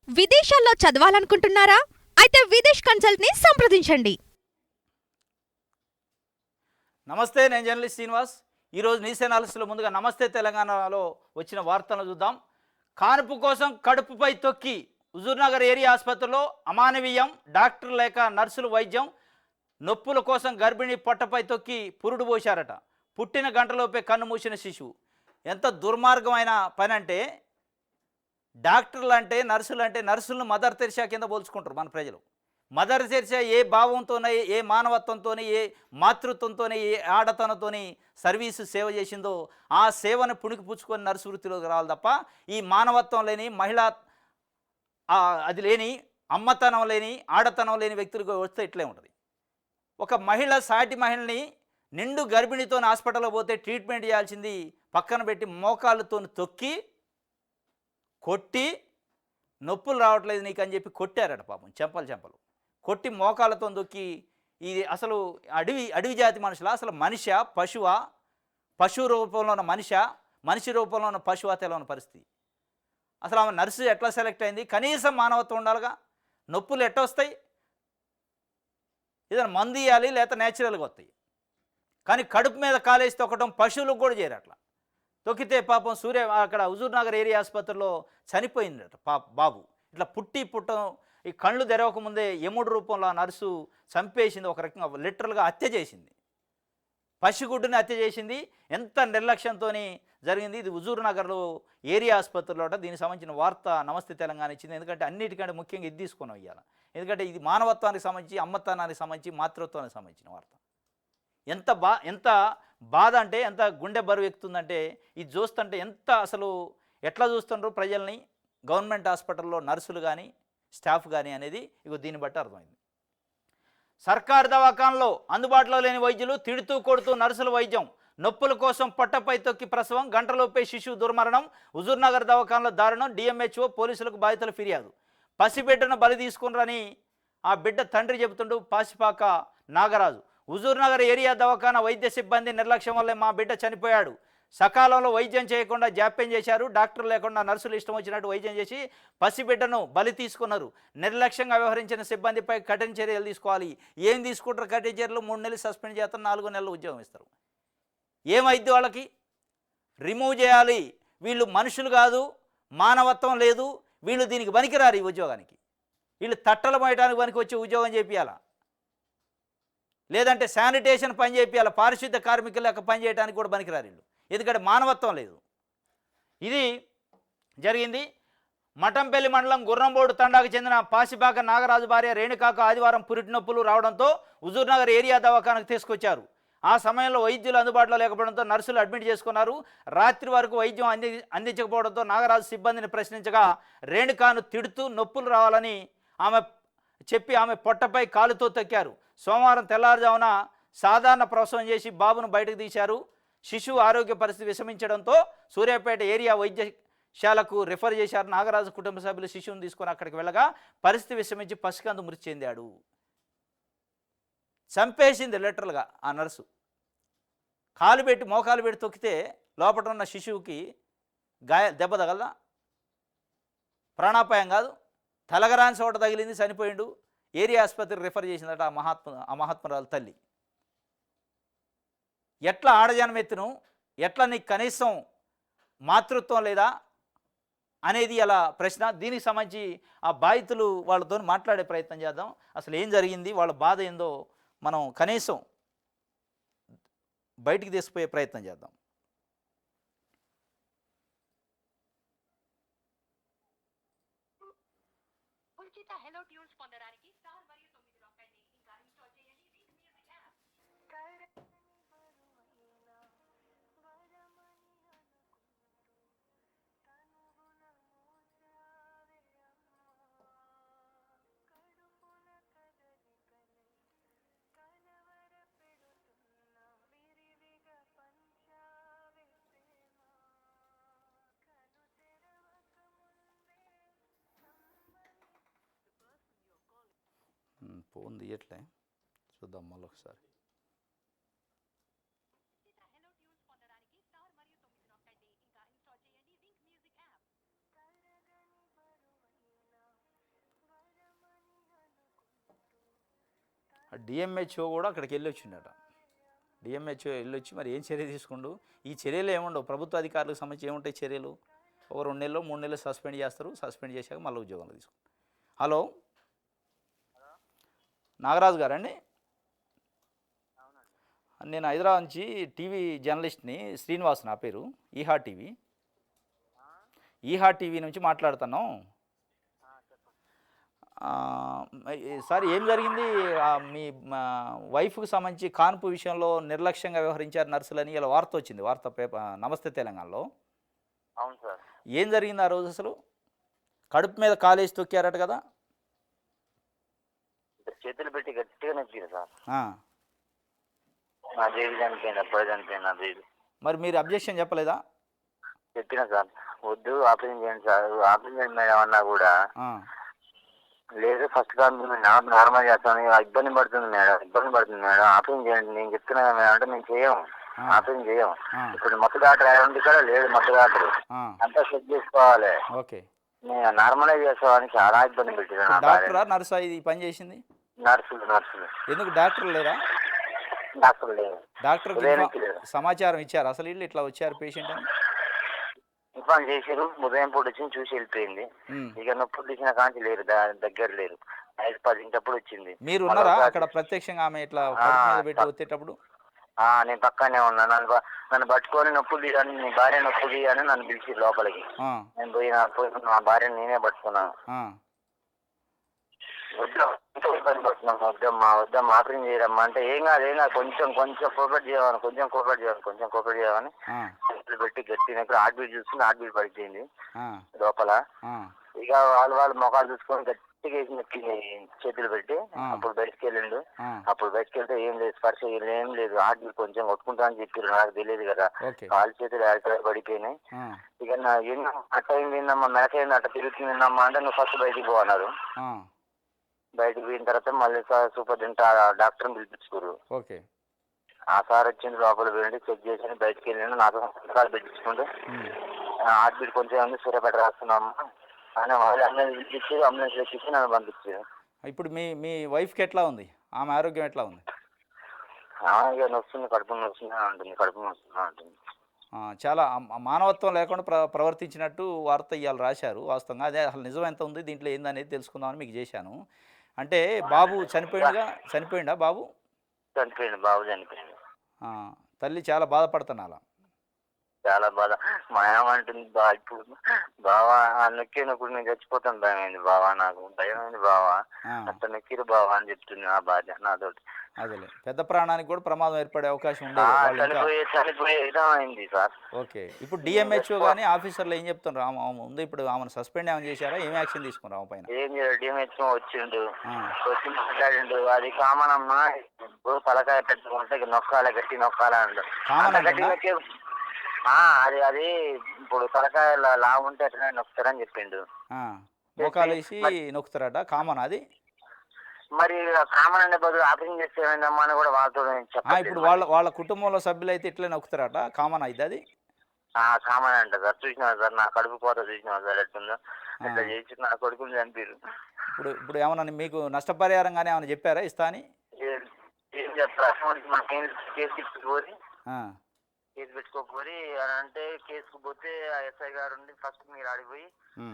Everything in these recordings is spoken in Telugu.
విదేశాల్లో చదవాలనుకుంటున్నారా? అయితే విదేశ్ కన్సల్ట్‌ని సంప్రదించండి. నమస్తే, నేను జర్నలిస్ట్ శ్రీనివాస్. ఈరోజు న్యూస్ అనాలిసిస్లో ముందుగా నమస్తే తెలంగాణలో వచ్చిన వార్తలను చూద్దాం. కానుపు కోసం కడుపుపై తొక్కి హుజూర్నగర్ ఏరియా ఆసుపత్రిలో అమానవీయం. డాక్టర్ లేక నర్సులు వైద్యం. నొప్పుల కోసం గర్భిణి పొట్టపై తొక్కి పురుడు పోశారట. పుట్టిన గంటలోపే కన్ను మూసిన శిశువు. ఎంత దుర్మార్గమైన పని అంటే, డాక్టర్లు అంటే నర్సులను మదర్ తెరిసా కింద పోల్చుకుంటారు మన ప్రజలు. మదర్ తెరిసా ఏ భావంతోనే, ఏ మానవత్వంతోనే, ఏ మాతృత్వంతోనే, ఏ ఆడతనంతోని సర్వీసు సేవ చేసిందో ఆ సేవను పుణికిపుచ్చుకొని నర్సు వృత్తిలోకి రావాలి తప్ప, ఈ మానవత్వం లేని మహిళా అది లేని, అమ్మతనం లేని, ఆడతనం లేని వ్యక్తులకు వస్తే ఇట్లే ఉంటుంది. ఒక మహిళ సాటి మహిళని నిండు గర్భిణితో హాస్పిటల్లో పోతే ట్రీట్మెంట్ చేయాల్సింది పక్కన పెట్టి మోకాళ్ళతో తొక్కి కొట్టి, నొప్పులు రావట్లేదు నీకు అని చెప్పి కొట్టారట పాపం, చెంపలు కొట్టి మోకాళ్ళతో దొక్కి. ఇది అసలు అడవి జాతి మనుషుల, అసలు మనిషా పశువా? పశువు రూపంలో ఉన్న మనిషి రూపంలో ఉన్న పశువా తెలవని పరిస్థితి. అసలు ఆమె నర్సు ఎట్లా సెలెక్ట్ అయింది? కనీసం మానవత్వం ఉండాలిగా. నొప్పులు ఎట్టొస్తాయి? ఏదైనా మందు ఇవ్వాలి, లేకపోతే నేచురల్గా వస్తాయి. కానీ కడుపు మీద కాలేసి తొక్కడం పశువులకు కూడా చేయరు. అట్లా తొక్కితే పాపం అక్కడ హుజూర్నగర్ ఏరియా ఆసుపత్రిలో చనిపోయిందట బాబు. ఇట్లా పుట్టం ఈ కళ్ళు తెరవకముందే యముడు రూపంలో ఆ నర్సు చంపేసింది. ఒక రకంగా లిటరల్గా హత్య చేసింది, పసిగుడ్డుని హత్య చేసింది. ఎంత నిర్లక్ష్యంతో జరిగింది. ఇది హుజూర్నగర్లో ఏరియా ఆసుపత్రిలో. దీనికి సంబంధించిన వార్త నమస్తే తెలంగాణ ఇచ్చింది. ఎందుకంటే అన్నిటికంటే ముఖ్యంగా ఇది తీసుకొని ఇవ్వాలి. ఎందుకంటే ఇది మానవత్వానికి సంబంధించి, అమ్మతనానికి సంబంధించి, మాతృత్వానికి సంబంధించిన వార్త. ఎంత బాధ అంటే, ఎంత గుండె బరువు ఎక్కుతుందంటే, ఇది చూస్తుంటే ఎంత అసలు ఎట్లా చూస్తుండ్రు ప్రజల్ని గవర్నమెంట్ హాస్పిటల్లో నర్సులు కానీ, స్టాఫ్ కానీ అనేది దీన్ని బట్టి అర్థమైంది. సర్కారు దవాఖానలో అందుబాటులో లేని వైద్యులు, తిడుతూ కొడుతూ నర్సుల వైద్యం. నొప్పుల కోసం పొట్టపై తొక్కి ప్రసవం, గంటలోపే శిశువు దుర్మరణం. హుజూర్నగర్ దవాఖానలో దారుణం. డిఎంహెచ్ఓ పోలీసులకు బాధితుల ఫిర్యాదు. పసిబిడ్డను బలి తీసుకున్నారని ఆ బిడ్డ తండ్రి చెబుతుంటూ పాసిపాక నాగరాజు. హుజూర్నగర్ ఏరియా దవాఖానా వైద్య సిబ్బంది నిర్లక్ష్యం వల్లే మా బిడ్డ చనిపోయాడు. సకాలంలో వైద్యం చేయకుండా జాప్యం చేశారు. డాక్టర్ లేకుండా నర్సులు ఇష్టం వచ్చినట్టు వైద్యం చేసి పసిబిడ్డను బలి తీసుకున్నారు. నిర్లక్ష్యంగా వ్యవహరించిన సిబ్బందిపై కఠిన చర్యలు తీసుకోవాలి. ఏం తీసుకుంటారు కఠిన చర్యలు? 3 నెలలు సస్పెండ్ చేస్తారు, 4 నెలలు ఉద్యోగం ఇస్తారు. ఏమైద్ది వాళ్ళకి? రిమూవ్ చేయాలి. వీళ్ళు మనుషులు కాదు, మానవత్వం లేదు, వీళ్ళు దీనికి పనికిరారు. ఈ ఉద్యోగానికి వీళ్ళు తట్టలు పోయడానికి పనికి వచ్చి ఉద్యోగం చేపియాలా, లేదంటే శానిటేషన్ పని చేపియాలి. పారిశుద్ధ కార్మికులు లెక్క పని చేయడానికి కూడా పనికిరారు వీళ్ళు. ఎందుకంటే మానవత్వం లేదు. ఇది జరిగింది. మఠంపల్లి మండలం గుర్రంబోడు తండాకు చెందిన పాసిపాక నాగరాజు భార్య రేణుకాకు ఆదివారం పురిటి నొప్పులు రావడంతో హుజూర్నగర్ ఏరియా దవాఖానకు తీసుకొచ్చారు. ఆ సమయంలో వైద్యులు అందుబాటులో లేకపోవడంతో నర్సులు అడ్మిట్ చేసుకున్నారు. రాత్రి వరకు వైద్యం అందించకపోవడంతో నాగరాజు సిబ్బందిని ప్రశ్నించగా రేణుకాను తిడుతూ నొప్పులు రావాలని ఆమె పొట్టపై కాలుతో తొక్కారు. సోమవారం తెల్లారుజామున సాధారణ ప్రసవం చేసి బాబును బయటకు తీశారు. శిశువు ఆరోగ్య పరిస్థితి విషమించడంతో సూర్యాపేట ఏరియా వైద్యశాలకు రిఫర్ చేశారు. నాగరాజు కుటుంబ సభ్యులు శిశువును తీసుకొని అక్కడికి వెళ్ళగా పరిస్థితి విషమించి పసికందు మృతి చెందాడు. చంపేసింది లిటరల్గా ఆ నర్సు. మోకాలు పెట్టి తొక్కితే లోపల ఉన్న శిశువుకి దెబ్బ తగలదా? ప్రాణాపాయం కాదు, తలగరాని చోట తగిలింది, చనిపోయిండు. ఏరియా ఆసుపత్రికి రిఫర్ చేసిందట ఆ మహాత్మురాలు తల్లి. ఎట్లా ఆడజన్మెత్తును? ఎట్లా నీకు కనీసం మాతృత్వం లేదా అనేది అలా ప్రశ్న. దీనికి సంబంధించి ఆ బాధితులు వాళ్ళతో మాట్లాడే ప్రయత్నం చేద్దాం. అసలు ఏం జరిగింది, వాళ్ళ బాధ ఏందో మనం కనీసం బయటికి తీసుకుపోయే ప్రయత్నం చేద్దాం. హలో ట్యూన్స్ పొందడానికి స్టార్ మరియు 9 నొక్కండి. ఇంకా ఇన్స్టాల్ చేయండి రింగ్ మ్యూజిక్ యాప్. ఫోన్ తీయట్లే, చూద్దాం మళ్ళీ ఒకసారి. హలో ట్యూన్స్ పొందడానికి స్టార్ మరియు 9 నొక్కండి. ఇంకా ఇన్స్టాల్ చేయండి రింగ్ మ్యూజిక్ యాప్. డిఎంహెచ్ఓ కూడా అక్కడికి వెళ్ళి వచ్చిండట. డిఎంహెచ్ఓ వెళ్ళొచ్చి మరి ఏం చర్య తీసుకుండు? ఈ చర్యలు ఏముండవు, ప్రభుత్వ అధికారులకు సంబంధించి ఏముంటాయి చర్యలు? ఒక 2 నెలలు 3 నెలలు సస్పెండ్ చేస్తారు, సస్పెండ్ చేశాక మళ్ళీ ఉద్యోగంలో తీసుకుంటారు. హలో నాగరాజు గారండి, నేను హైదరాబాద్ నుంచి టీవీ జర్నలిస్ట్ని, శ్రీనివాస్ నా పేరు, ఈహా టీవీ నుంచి మాట్లాడుతున్నాం. సార్ ఏం జరిగింది? మీ వైఫ్కి సంబంధించి కాన్పు విషయంలో నిర్లక్ష్యంగా వ్యవహరించారు నర్సులని ఇలా వార్త వచ్చింది, వార్త పేపర్ నమస్తే తెలంగాణలో. అవును సార్. ఏం జరిగింది ఆ రోజు అసలు? కడుపు మీద కాలేసి తొక్కారట కదా? చేతులు పెట్టి గట్టిగా నొక్కిరు సార్. ఆ. నా బేబీ చనిపోయింది, అప్పుడే చనిపోయింది నా బేబీ. మరి మీరు అబ్జెక్షన్ చెప్పలేదా? చెప్పిన సార్, వద్దు ఆపరేషన్ చేయండి సార్, ఆపరేషన్ చేయండి మేడం అన్నా కూడా ఆ. లేదు ఫస్ట్ నార్మల్ చేస్తాను, ఇబ్బంది పడుతుంది మేడం ఆపరేషన్ చేయండి, నేను చెప్తున్నా మేడం అంటే మేము చేయం, ఆపరేషన్ చేయం. ఇప్పుడు మత్తు డాక్టర్ ఉంది కదా, లేదు మత్తు డాక్టర్ అంతా చెక్ చేసుకోవాలి, ఓకే నేను నార్మలైజ్ చేసుకోవాలని చాలా ఇబ్బంది పెట్టాను. డాక్టరా నర్సా ఇది పని చేసింది? నర్సులు. ఎందుకు డాక్టర్ లేరా? డాక్టర్ లేదు. డాక్టర్ సమాచారం ఇచ్చారు అసలు వీళ్ళు ఇట్లా వచ్చారు పేషెంట్ అని? ఇన్ఫార్మ్ చేసారు, ఉదయం పూట వచ్చి చూసి వెళ్ళిపోయింది. ఇక నొప్పులు తీసిన కాంచి లేరు, దగ్గర లేరు. 5-10 వచ్చింది. మీరు ఉన్నారా అక్కడ ప్రత్యక్షంగా ఆమె ఇట్లా కడుపు మీద పెట్టి వచ్చేటప్పుడు? నేను పక్కనే ఉన్నా. నన్ను పట్టుకొని నొప్పులు తీయని, నీ భార్య నొప్పులు తీయని నన్ను పిలిచి లోపలికి. నేను పోయి మా భార్యను నేనే పట్టుకున్నాను. వద్దమ్మా ఆపరేషన్ చేయరమ్మా అంటే ఏం కాదు కొంచెం కోపరేట్ చేయమని పెట్టి గట్టినప్పుడు హార్ట్ బీట్ చూసుకుని హార్ట్ బీట్ పడిపోయింది లోపల. ఇక వాళ్ళు మొఖాలు చూసుకొని గట్టిగా వేసి నొక్కింది చేతులు పెట్టి. అప్పుడు బయటకు వెళ్ళిండు. అప్పుడు బయటకు వెళ్తే ఏం లేదు, స్పర్శ ఏం లేదు, హార్ట్ బీట్ కొంచెం కొట్టుకుంటా అని చెప్పారు. నాకు తెలియదు కదా, కాలు చేతులు ఏడాది పడిపోయినాయి. ఇక అట్ట అయిందమ్మా, మెలకైంది, అట్ట తిరుగుతుందమ్మా అంటే నువ్వు ఫస్ట్ బయటికి పో అన్నారు. బయటకు పోయిన తర్వాత మళ్ళీ సూపరింటెండెంట్ డాక్టర్ని పిలిపించుకోరు. ఆ సార్ వచ్చింది, లోపల పోయింది, చెక్ చేసి బయటకు వెళ్ళిండు. నాతో సంతకాలు పెట్టించుకుంటూ హార్ట్ బీట్ కొంచెం ఉంది, సూర్యపేట రాస్తున్నాము అని వాళ్ళు అంబులెన్స్ పిలిపించి అంబులెన్స్ ఎక్కించి నన్ను పంపించారు. ఇప్పుడు మీ వైఫ్కి ఎట్లా ఉంది? ఆమె ఆరోగ్యం ఎట్లా ఉంది? ఇక నొస్తుంది, కడుపు నొస్తుంది అంటుంది. చాలా మానవత్వం లేకుండా ప్రవర్తించినట్టు వార్త ఇవాళ రాశారు. వాస్తవంగా అదే అసలు నిజం ఎంత ఉంది దీంట్లో ఏందనేది తెలుసుకుందామని మీకు చేశాను. అంటే బాబు చనిపోయిందా బాబు? చనిపోయింది, బాబు చనిపోయింది. తల్లి చాలా బాధపడుతున్నా. చాలా బాధ. మా ఏమంటుంది ఇప్పుడు బావా నొక్కినప్పుడు నేను చచ్చిపోతాను, భయమైంది బావా, నాకు భయమైంది బావా, అంత నొక్కిరు బావా అని చెప్తుంది ఆ భార్య నాతోటి. అదేలే, పెద్ద ప్రాణానికి కూడా ప్రమాదం ఏర్పడే అవకాశం ఉంది. చనిపోయే విధం అయింది సార్. ఓకే, ఇప్పుడు డిఎంహెచ్ఓ కానీ ఆఫీసర్లు ఏం చెప్తున్నారు? ముందు ఇప్పుడు ఆమెను సస్పెండ్ ఏమైనా చేశారా? ఏం యాక్షన్ తీసుకున్నారు ఆమె పైన? ఏం చేయాలి, డిఎంహెచ్ఓ వచ్చి మాట్లాడిండు. అది కామన్ అమ్మా, ఇప్పుడు తలకాయ పెట్టుకుంటే నొక్కాలి, గట్టి నొక్కాలి అండు. అది ఇప్పుడు తలకాయ లా ఉంటే అట్లా నొక్కుతారని చెప్పిండు. మోకాలు వేసి నొక్కుతారట, కామన్ అది. మరి కామన్ అనే బదులు ఆపరేషన్ చేస్తే ఏమైందమ్మా అని కూడా వాళ్ళతో చెప్పాలి. ఇప్పుడు వాళ్ళ కుటుంబంలో సభ్యులు అయితే ఇట్లా నొక్కుతారట, కామన్ అయితే అది? కామన్ అంట సార్. చూసినా సార్, నా కడుపు కోత చూసినా సార్ ఎట్లుందో, అట్లా చేసి నా కొడుకుని చంపారు. ఇప్పుడు ఏమన్నా మీకు నష్టపరిహారం కానీ ఏమైనా చెప్పారా ఇస్తా అని? ఏం చెప్తారు, కేసు పెట్టుకోపోయి అని అంటే కేసుకు పోతే ఆ ఎస్ఐ గారు ఉండి ఫస్ట్ మీరు ఆడిపోయి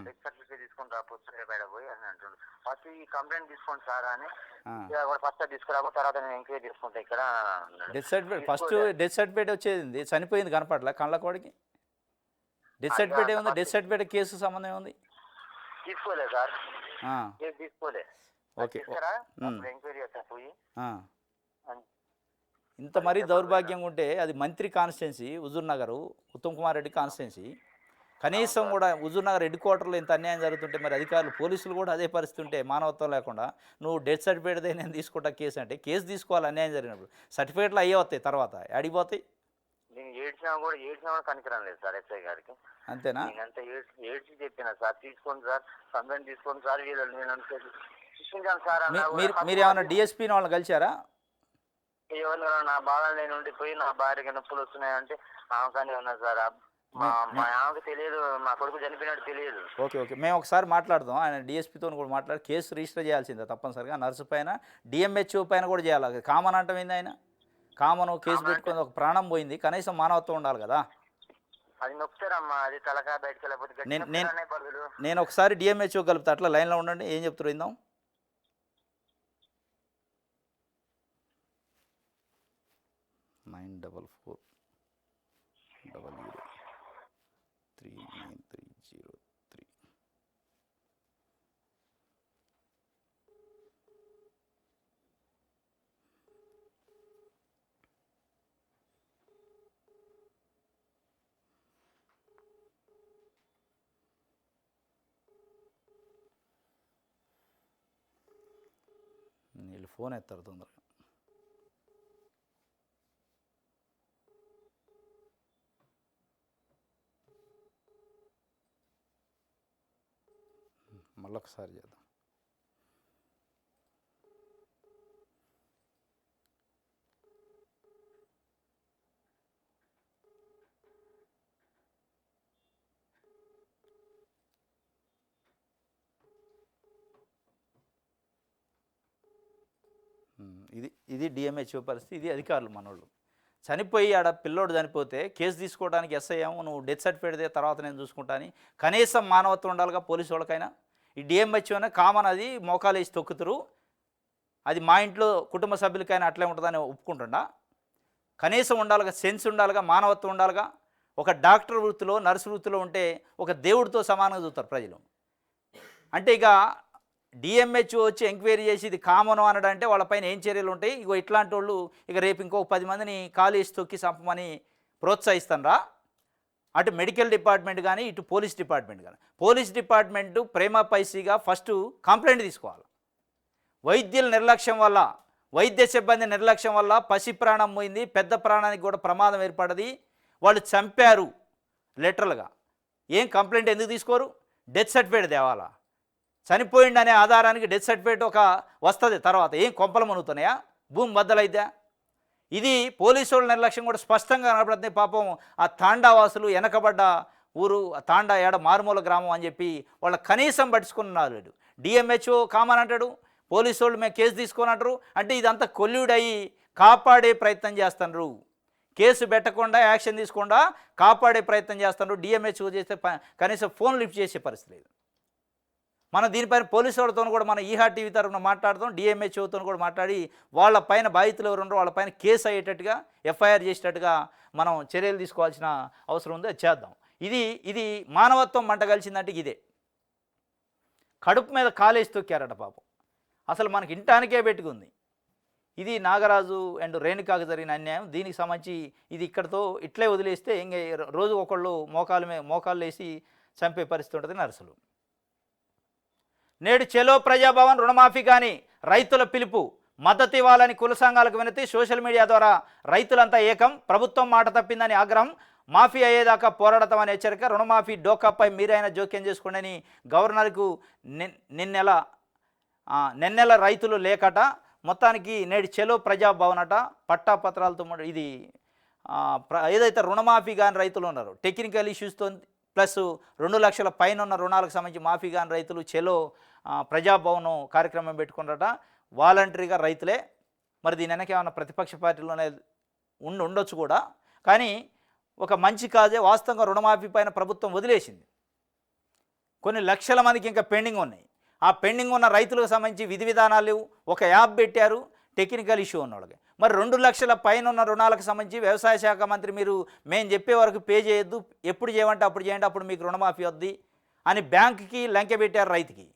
డెత్ సర్టిఫికేట్ తీసుకుని రాకపోతే బయట పోయి అని అంటుండ్రు. ఫస్ట్ ఈ కంప్లైంట్ తీసుకోండి సార్ అని, ఫస్ట్ తీసుకురాబో తర్వాత నేను ఎంక్వైరీ చేసుకుంటా ఇక్కడ. Death certificate first death certificate వచ్చేది చనిపోయింది కనపడలే కళ్ళకోడికి. డెత్ సర్టిఫికేట్ ఏముంది? డెత్ సర్టిఫికేట్ కేసు సంబంధం ఏముంది? తీసుకోలే సార్, కేసు తీసుకోలే. ఓకే, ఎంక్వైరీ చేస్తా పోయి. ఇంత మరీ దౌర్భాగ్యంగా ఉంటే అది మంత్రి కాన్స్టిట్యున్సీ హుజూర్ నగర్, ఉత్తమ్ కుమార్ రెడ్డి కాన్స్టిట్యున్సీ. కనీసం కూడా హుజూర్ నగర్ హెడ్ క్వార్టర్లో ఇంత అన్యాయం జరుగుతుంటే మరి అధికారులు పోలీసులు కూడా అదే పరిస్థితి ఉంటే మానవత్వం లేకుండా నువ్వు డెత్ సర్టిఫికేట్ నేను తీసుకుంటా కేసు అంటే కేసు తీసుకోవాలి అన్యాయం జరిగినప్పుడు. సర్టిఫికేట్లు అయ్యే వస్తాయి తర్వాత అడిగిపోతాయి. నేను ఏడ్చినా కూడా కనికరం లేదు సార్ ఎస్ఐ గారికి. అంతేనా? నేనంతా ఏడ్చి చెప్పిన సార్, తీసుకోండి సార్, కంప్లైంట్ తీసుకోండి సార్, వీళ్ళు నేను శిక్షించాను సార్. మీరు ఏమైనా డిఎస్పీని వాళ్ళని కలిశారా? ఎవరు నా బాధ నేను ఉండిపోయి నా భార్యకి నొప్పులు వస్తున్నాయంటే ఆమె కానీ ఉన్నా సార్, మా ఆమెకు తెలియదు, మా కొడుకు చనిపోయినట్టు తెలియదు. ఓకే ఓకే, మేము ఒకసారి మాట్లాడదాం. ఆయన డిఎస్పీతో కూడా మాట్లాడి కేసు రిజిస్టర్ చేయాల్సిందే తప్పనిసరిగా. నర్సు పైన డిఎంహెచ్ఓ పైన కూడా చేయాలి. కామన్ అంటాం ఏంది ఆయన? కామన్ కేసు పెట్టుకుని ఒక ప్రాణం పోయింది, కనీసం మానవత్వం ఉండాలి కదా. అది నొక్కుతారమ్మా, అది తలకాయ బయటకు వెళ్ళకపోతే నేను ఒకసారి డిఎంహెచ్ఓ కలుపుతా, అట్లా లైన్లో ఉండండి. ఏం చెప్తారు ఇందాం. 944003903. వీళ్ళు ఫోన్ ఎత్తారు తొందరగా. మళ్ళొకసారి చేద్దాం. ఇది డిఎంహెచ్ఓ పరిస్థితి. ఇది అధికారులు మనోళ్ళు. చనిపోయి ఆడ పిల్లోడు చనిపోతే కేసు తీసుకోవడానికి ఎస్ఐ ఏమో నువ్వు డెత్ సర్టిఫికేట్ తర్వాత నేను చూసుకుంటా అని కనీసం మానవత్వం ఉండాలిగా పోలీసు వాళ్ళకైనా. ఈ డిఎంహెచ్ఓనే కామన్, అది మోకాలు వేసి తొక్కుతురు. అది మా ఇంట్లో కుటుంబ సభ్యులకైనా అట్లే ఉంటుందని ఒప్పుకుంటుండా? కనీసం ఉండాలిగా, సెన్స్ ఉండాలిగా, మానవత్వం ఉండాలిగా. ఒక డాక్టర్ వృత్తిలో, నర్సు వృత్తిలో ఉంటే ఒక దేవుడితో సమానంగా చూస్తారు ప్రజలు. అంటే ఇక డిఎంహెచ్ఓ వచ్చి ఎంక్వైరీ చేసి ఇది కామన్ అనడంటే వాళ్ళపైన ఏం చర్యలు ఉంటాయి? ఇగో ఇట్లాంటి వాళ్ళు ఇక రేపు ఇంకో 10 మందిని కాలేజ్ తొక్కి చంపమని ప్రోత్సహిస్తారా? అటు మెడికల్ డిపార్ట్మెంట్ కానీ, ఇటు పోలీస్ డిపార్ట్మెంట్ కానీ. పోలీస్ డిపార్ట్మెంటు ప్రేమ పైసీగా ఫస్ట్ కంప్లైంట్ తీసుకోవాలి. వైద్యుల నిర్లక్ష్యం వల్ల, వైద్య సిబ్బంది నిర్లక్ష్యం వల్ల పసి ప్రాణం పోయింది, పెద్ద ప్రాణానికి కూడా ప్రమాదం ఏర్పడది. వాళ్ళు చంపారు లిటరల్గా. ఏం కంప్లైంట్ ఎందుకు తీసుకోరు? డెత్ సర్టిఫికేట్ తేవాలా? చనిపోయిందనే ఆధారానికి డెత్ సర్టిఫికేట్ ఒక వస్తుంది తర్వాత. ఏం కొంపలు మునుగుతున్నాయా? భూమి బద్దలైద్దా? ఇది పోలీసు వాళ్ళ నిర్లక్ష్యం కూడా స్పష్టంగా కనపడుతుంది. పాపం ఆ తాండావాసులు, వెనకబడ్డ ఊరు తాండా ఏడ మారుమూల గ్రామం అని చెప్పి వాళ్ళ కనీసం పట్టించుకున్నారు. డిఎంహెచ్ఓ కామన్ అంటాడు, పోలీసు వాళ్ళు మేము కేసు తీసుకొని అంటారు. అంటే ఇదంతా కొల్లుడయి కాపాడే ప్రయత్నం చేస్తున్నారు. కేసు పెట్టకుండా, యాక్షన్ తీసుకోకుండా కాపాడే ప్రయత్నం చేస్తున్నారు. డిఎంహెచ్ఓ చేస్తే కనీసం ఫోన్ లిఫ్ట్ చేసే పరిస్థితి లేదు. మనం దీనిపైన పోలీసు వాళ్ళతో కూడా మనం ఈహా టీవీ తరఫున మాట్లాడతాం, డిఎంహెచ్ఓతో కూడా మాట్లాడి వాళ్ళ పైన బాధితులు ఎవరు ఉన్నారో వాళ్ళ పైన కేసు అయ్యేటట్టుగా, ఎఫ్ఐఆర్ చేసేటట్టుగా మనం చర్యలు తీసుకోవాల్సిన అవసరం ఉంది. అది చేద్దాం. ఇది మానవత్వం మంట కలిసిందంటే ఇదే. కడుపు మీద కాలేసి తొక్కారట పాపం. అసలు మనకి ఇంటానికే పెట్టుకుంది. ఇది నాగరాజు అండ్ రేణుకాకు జరిగిన అన్యాయం. దీనికి సంబంధించి ఇది ఇక్కడతో ఇట్లే వదిలేస్తే ఇంక రోజు ఒకళ్ళు మోకాళ్ళు వేసి చంపే పరిస్థితి ఉంటుంది నర్సులు. నేడు చెలో ప్రజాభవన్ రుణమాఫీ కానీ రైతుల పిలుపు, మద్దతు ఇవ్వాలని కుల సంఘాలకు వినతి. సోషల్ మీడియా ద్వారా రైతులంతా ఏకం, ప్రభుత్వం మాట తప్పిందని ఆగ్రహం, మాఫీ అయ్యేదాకా పోరాడతామని హెచ్చరిక. రుణమాఫీ డోకాపై మీరైనా జోక్యం చేసుకోండి గవర్నర్కు నిన్నెల రైతులు లేకట. మొత్తానికి నేడు చెలో ప్రజాభవన్ అట పట్టాపత్రాలతో ఇది ఏదైతే రుణమాఫీ కాని రైతులు ఉన్నారు, టెక్నికల్ ఇష్యూస్తో ప్లస్ 2 లక్షల పైన ఉన్న రుణాలకు సంబంధించి మాఫీ కాని రైతులు చెలో ప్రజాభవనం కార్యక్రమం పెట్టుకున్నారట. వాలంటరీగా రైతులే. మరి దీని వెనక ఏమైనా ప్రతిపక్ష పార్టీలోనే ఉండొచ్చు కూడా. కానీ ఒక మంచి కాజే. వాస్తవంగా రుణమాఫీ పైన ప్రభుత్వం వదిలేసింది. కొన్ని లక్షల మందికి ఇంకా పెండింగ్ ఉన్నాయి. ఆ పెండింగ్ ఉన్న రైతులకు సంబంధించి విధి విధానాలు ఒక యాప్ పెట్టారు, టెక్నికల్ ఇష్యూ ఉన్న వాళ్ళకి. మరి 2 లక్షల పైన ఉన్న రుణాలకు సంబంధించి వ్యవసాయ శాఖ మంత్రి మేము చెప్పే వరకు పే చేయొద్దు, ఎప్పుడు చేయమంటే అప్పుడు చేయండి, అప్పుడు మీకు రుణమాఫీ వద్ది అని బ్యాంకుకి లంకె పెట్టారు. రైతుకి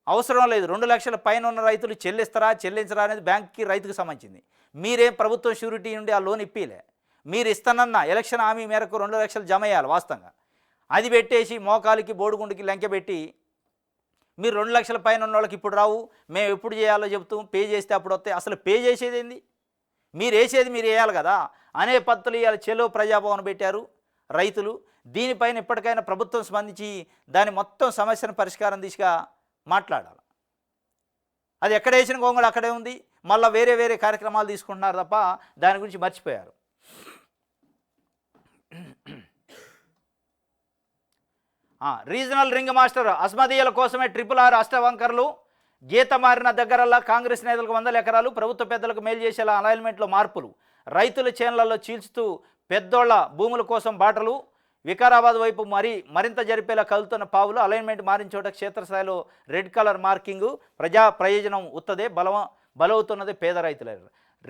అవసరం లేదు. 2 లక్షల పైన ఉన్న రైతులు చెల్లించరా అనేది బ్యాంకుకి రైతుకు సంబంధించింది. మీరేం ప్రభుత్వం షూరిటీ నుండి ఆ లోన్ ఇప్పిలే. మీరు ఇస్తానన్న ఎలక్షన్ హామీ మేరకు 2 లక్షలు జమ అయ్యాలి వాస్తవంగా. అది పెట్టేసి మోకాలికి బోడుగుండికి లంకె పెట్టి మీరు 2 లక్షల పైన ఉన్న వాళ్ళకి ఇప్పుడు రావు, మేము ఎప్పుడు చేయాలో చెబుతూ పే చేస్తే అప్పుడు వస్తాయి. అసలు పే చేసేది ఏంది? మీరు వేసేది మీరు వేయాలి కదా అనే పద్ధతులు ఇవాళ చెలో ప్రజాభవన్ పెట్టారు రైతులు. దీనిపైన ఇప్పటికైనా ప్రభుత్వం స్పందించి దాని మొత్తం సమస్యను పరిష్కారం దిశగా మాట్లాడాలి. అది ఎక్కడ వేసిన గొంగళి అక్కడే ఉంది. మళ్ళీ వేరే కార్యక్రమాలు తీసుకుంటున్నారు తప్ప దాని గురించి మర్చిపోయారు. రీజనల్ రింగ్ మాస్టర్ అస్మదీయుల కోసమే RRR అష్టవంకర్లు, గీత మారిన దగ్గరల్లా కాంగ్రెస్ నేతలకు 100 ఎకరాలు, ప్రభుత్వ పెద్దలకు మేలు చేసేలా అలైన్మెంట్లో మార్పులు, రైతుల చేనులలో చీల్చుతూ పెద్దోళ్ల భూముల కోసం బాటలు, వికారాబాద్ వైపు మరింత జరిపేలా కదులుతున్న పావులు, అలైన్మెంట్ మారిన చోట క్షేత్రస్థాయిలో రెడ్ కలర్ మార్కింగు, ప్రజా ప్రయోజనం ఉత్తదే బలవుతున్నది పేద రైతుల.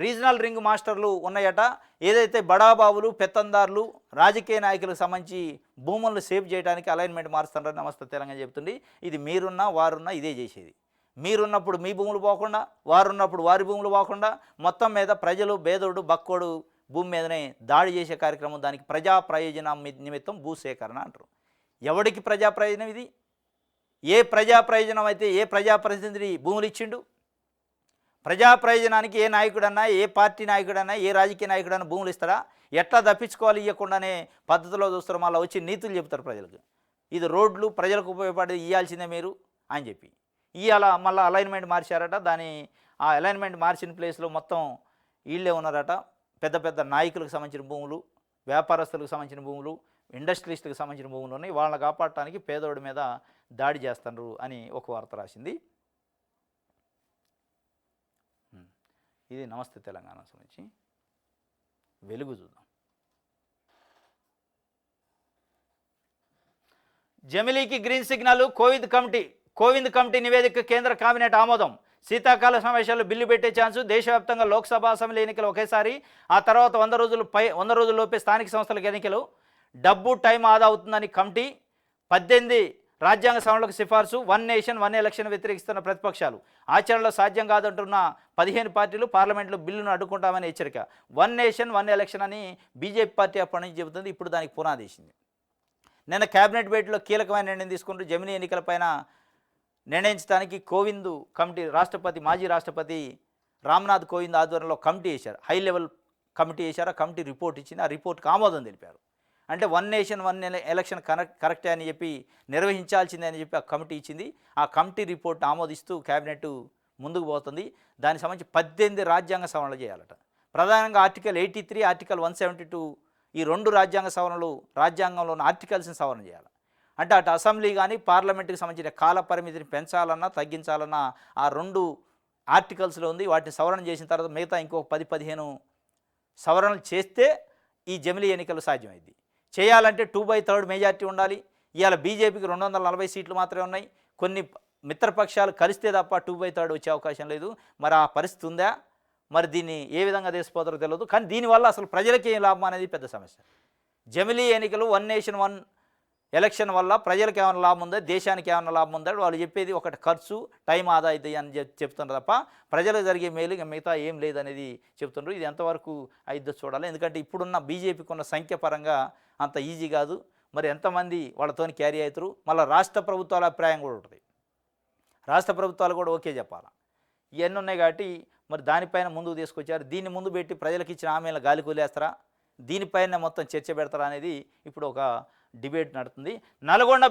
రీజనల్ రింగ్ మాస్టర్లు ఉన్నాయట. ఏదైతే బడాబాబులు, పెత్తందారులు, రాజకీయ నాయకులకు సంబంధించి భూములను సేవ్ చేయడానికి అలైన్మెంట్ మారుస్తున్నారని నమస్తే తెలంగాణ చెబుతుంది. ఇది మీరున్నా వారున్నా ఇదే చేసేది. మీరున్నప్పుడు మీ భూములు పోకుండా, వారున్నప్పుడు వారి భూములు పోకుండా, మొత్తం మీద ప్రజలు బేదోడు బక్కోడు భూమి మీదనే దాడి చేసే కార్యక్రమం. దానికి ప్రజా ప్రయోజనం నిమిత్తం భూసేకరణ అంటారు. ఎవడికి ప్రజా ప్రయోజనం ఇది? ఏ ప్రజా ప్రయోజనం అయితే ఏ ప్రజాప్రతినిధి భూములు ఇచ్చిండు? ప్రజా ప్రయోజనానికి ఏ నాయకుడన్నా, ఏ పార్టీ నాయకుడన్నా, ఏ రాజకీయ నాయకుడన్నా భూములు ఇస్తారా? ఎట్లా తప్పించుకోవాలి ఇవ్వకుండానే పద్ధతిలో చూస్తారు. మళ్ళీ వచ్చి నీతులు చెప్తారు ప్రజలకు. ఇది రోడ్లు ప్రజలకు ఉపయోగపడి ఇవ్వాల్సిందే మీరు అని చెప్పి ఇవాళ మళ్ళీ అలైన్మెంట్ మార్చారట. ఆ అలైన్మెంట్ మార్చిన ప్లేస్లో మొత్తం వీళ్ళే ఉన్నారట. పెద్ద పెద్ద నాయకులకు సంబంధించిన భూములు, వ్యాపారస్తులకు సంబంధించిన భూములు, ఇండస్ట్రియలిస్టులకు సంబంధించిన భూములు ఉన్నాయి. వాళ్ళని కాపాడటానికి పేదోడి మీద దాడి చేస్తున్నారు అని ఒక వార్త రాసింది. ఇది నమస్తే తెలంగాణ సంబంధించి. వెలుగు చూద్దాం. జమిలీకి గ్రీన్ సిగ్నల్. కోవింద్ కమిటీ నివేదిక కేంద్ర కేబినెట్ ఆమోదం. శీతాకాల సమావేశాల్లో బిల్లు పెట్టే ఛాన్సు. దేశవ్యాప్తంగా లోక్సభ, అసెంబ్లీ ఎన్నికలు ఒకేసారి. ఆ తర్వాత 100 రోజుల్లోపే స్థానిక సంస్థలకు ఎన్నికలు. డబ్బు టైం ఆదా అవుతుందని కమిటీ. 18 రాజ్యాంగ సవరణలకు సిఫార్సు. 1 నేషన్ 1 ఎలక్షన్ వ్యతిరేకిస్తున్న ప్రతిపక్షాలు. ఆచరణలో సాధ్యం కాదంటున్న 15 పార్టీలు పార్లమెంట్లో బిల్లును అడ్డుకుంటామని హెచ్చరిక. 1 నేషన్ 1 ఎలక్షన్ అని బీజేపీ పార్టీ అప్పటి నుంచి చెబుతుంది. ఇప్పుడు దానికి పునాదేసింది. నిన్న కేబినెట్ భేటీలో కీలకమైన నిర్ణయం తీసుకుంటూ జమిలీ ఎన్నికలపైన నిర్ణయించడానికి కోవింద్ కమిటీ మాజీ రాష్ట్రపతి రామ్నాథ్ కోవింద్ ఆధ్వర్యంలో కమిటీ వేశారు. హై లెవెల్ కమిటీ వేశారు. ఆ కమిటీ రిపోర్ట్ ఇచ్చింది. ఆ రిపోర్ట్కి ఆమోదం తెలిపారు. అంటే 1 నేషన్ 1 ఎలక్షన్ కరెక్టే అని చెప్పి నిర్వహించాల్సిందే అని చెప్పి ఆ కమిటీ ఇచ్చింది. ఆ కమిటీ రిపోర్ట్ ఆమోదిస్తూ కేబినెట్ ముందుకు పోతుంది. దానికి సంబంధించి 18 రాజ్యాంగ సవరణలు చేయాలట. ప్రధానంగా ఆర్టికల్ 83, ఆర్టికల్ 172 ఈ 2 రాజ్యాంగ సవరణలు రాజ్యాంగంలో ఉన్న ఆర్టికల్స్ని సవరణ చేయాలి. అంటే అటు అసెంబ్లీ కానీ పార్లమెంట్కి సంబంధించిన కాల పరిమితిని పెంచాలన్నా తగ్గించాలన్నా ఆ 2 ఆర్టికల్స్లో ఉంది. వాటిని సవరణ చేసిన తర్వాత మిగతా ఇంకొక 10-15 సవరణలు చేస్తే ఈ జమిలీ ఎన్నికలు సాధ్యమైంది. చేయాలంటే 2/3 మెజార్టీ ఉండాలి. ఇవాళ బీజేపీకి 240 సీట్లు మాత్రమే ఉన్నాయి. కొన్ని మిత్రపక్షాలు కలిస్తే తప్ప 2/3 వచ్చే అవకాశం లేదు. మరి ఆ పరిస్థితి ఉందా? మరి దీన్ని ఏ విధంగా తీసుకుపోతారో తెలియదు. కానీ దీనివల్ల అసలు ప్రజలకి ఏం లాభం అనేది పెద్ద సమస్య. జమిలీ ఎన్నికలు 1 నేషన్ 1 ఎలక్షన్ వల్ల ప్రజలకు ఏమైనా లాభం ఉందా, దేశానికి ఏమైనా లాభం ఉందా? వాళ్ళు చెప్పేది ఒకటి ఖర్చు, టైం ఆదా అవుతాయి అని చెప్తున్నారు తప్ప ప్రజలకు జరిగే మేలు మిగతా ఏం లేదనేది చెప్తున్నారు. ఇది ఎంతవరకు అయిద్దో చూడాలి. ఎందుకంటే ఇప్పుడున్న బీజేపీకి ఉన్న సంఖ్య పరంగా అంత ఈజీ కాదు. మరి ఎంతమంది వాళ్ళతో క్యారీ అవుతారు? మళ్ళీ రాష్ట్ర ప్రభుత్వాల అభిప్రాయం కూడా ఉంటుంది. రాష్ట్ర ప్రభుత్వాలు కూడా ఓకే చెప్పాలి. ఇవన్నీ ఉన్నాయి కాబట్టి మరి దానిపైన ముందుకు తీసుకొచ్చారు. దీన్ని ముందు పెట్టి ప్రజలకు ఇచ్చిన హామీలను గాలి కూలేస్తారా, దీనిపైన మొత్తం చర్చ పెడతారా అనేది ఇప్పుడు ఒక డిబేట్ నడుతుంది. నల్గొండ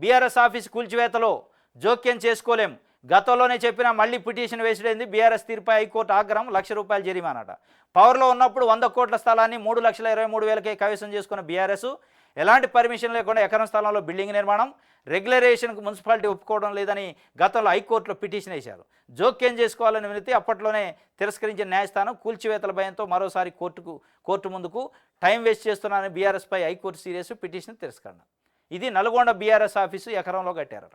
బీఆర్ఎస్ ఆఫీస్ కూల్చివేతలో జోక్యం చేసుకోలేం. గతంలోనే చెప్పినా మళ్ళీ పిటిషన్ వేసుడైంది. బీఆర్ఎస్ తీర్పై హైకోర్టు ఆగ్రహం. ₹1,00,000 జరిమానాట. పవర్లో ఉన్నప్పుడు 100 కోట్ల స్థలాన్ని 3,23,000కే కైవసం చేసుకున్న బీఆర్ఎస్ ఎలాంటి పర్మిషన్ లేకుండా ఎకరం స్థలంలో బిల్డింగ్ నిర్మాణం, రెగ్యులరేషన్కు మున్సిపాలిటీ ఒప్పుకోవడం లేదని గతంలో హైకోర్టులో పిటిషన్ వేశారు. జోక్యం చేసుకోవాలని వినతి అప్పట్లోనే తిరస్కరించిన న్యాయస్థానం కూల్చివేతల భయంతో మరోసారి కోర్టు ముందుకు టైం వేస్ట్ చేస్తున్నారని బీఆర్ఎస్పై హైకోర్టు సీరియస్, పిటిషన్ తిరస్కరణ. ఇది నల్గొండ బీఆర్ఎస్ ఆఫీసు ఎకరంలో కట్టారట.